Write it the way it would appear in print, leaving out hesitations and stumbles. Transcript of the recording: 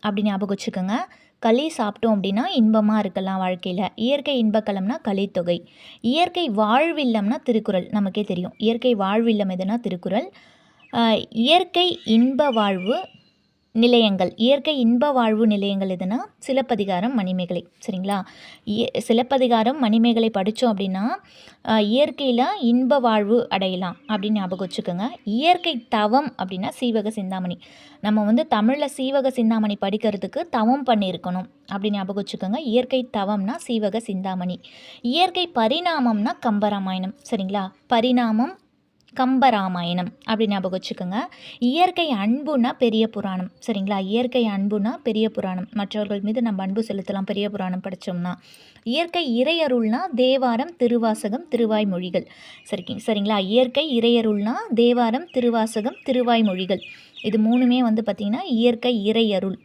அப்படி ஞாபகம் வச்சுக்கோங்க. களி சாப்பிட்டோம் அப்படின்னா இன்பமாக இருக்கலாம் வாழ்க்கையில். இயற்கை இன்பக்களம்னா கலித்தொகை. இயற்கை வாழ்வில்லம்னா திருக்குறள். நமக்கே தெரியும் இயற்கை வாழ்வில்லம் எதுனா திருக்குறள். இயற்கை இன்ப வாழ்வு நிலையங்கள், இயற்கை இன்ப வாழ்வு நிலையங்கள் எதுனா சிலப்பதிகாரம், மணிமேகலை. சரிங்களா? சிலப்பதிகாரம், மணிமேகலை படித்தோம் அப்படின்னா இயற்கையில் இன்ப வாழ்வு அடையலாம் அப்படின்னு ஞாபகம் வச்சுக்கோங்க. இயற்கை தவம் அப்படின்னா சீவக சிந்தாமணி. நம்ம வந்து தமிழில் சீவக சிந்தாமணி படிக்கிறதுக்கு தவம் பண்ணியிருக்கணும் அப்படின்னு ஞாபகம் வச்சுக்கோங்க. இயற்கை தவம்னா சீவக சிந்தாமணி. இயற்கை பரிணாமம்னா கம்பராமாயணம். சரிங்களா? பரிணாமம் கம்பராமாயணம் அப்படி ஞாபகம் வச்சுக்கோங்க. இயற்கை அன்புனா பெரிய புராணம். சரிங்களா? இயற்கை அன்புனா பெரிய புராணம். மற்றவர்கள் மீது நம்ம அன்பு செலுத்தலாம் பெரிய புராணம் படித்தோம்னா. இயற்கை இறையருள்னா தேவாரம், திருவாசகம், திருவாய்மொழிகள். சரிங்களா? இயற்கை இறையருள்னா தேவாரம், திருவாசகம், திருவாய்மொழிகள். இது மூணுமே வந்து பார்த்திங்கன்னா இயற்கை இறையருள்.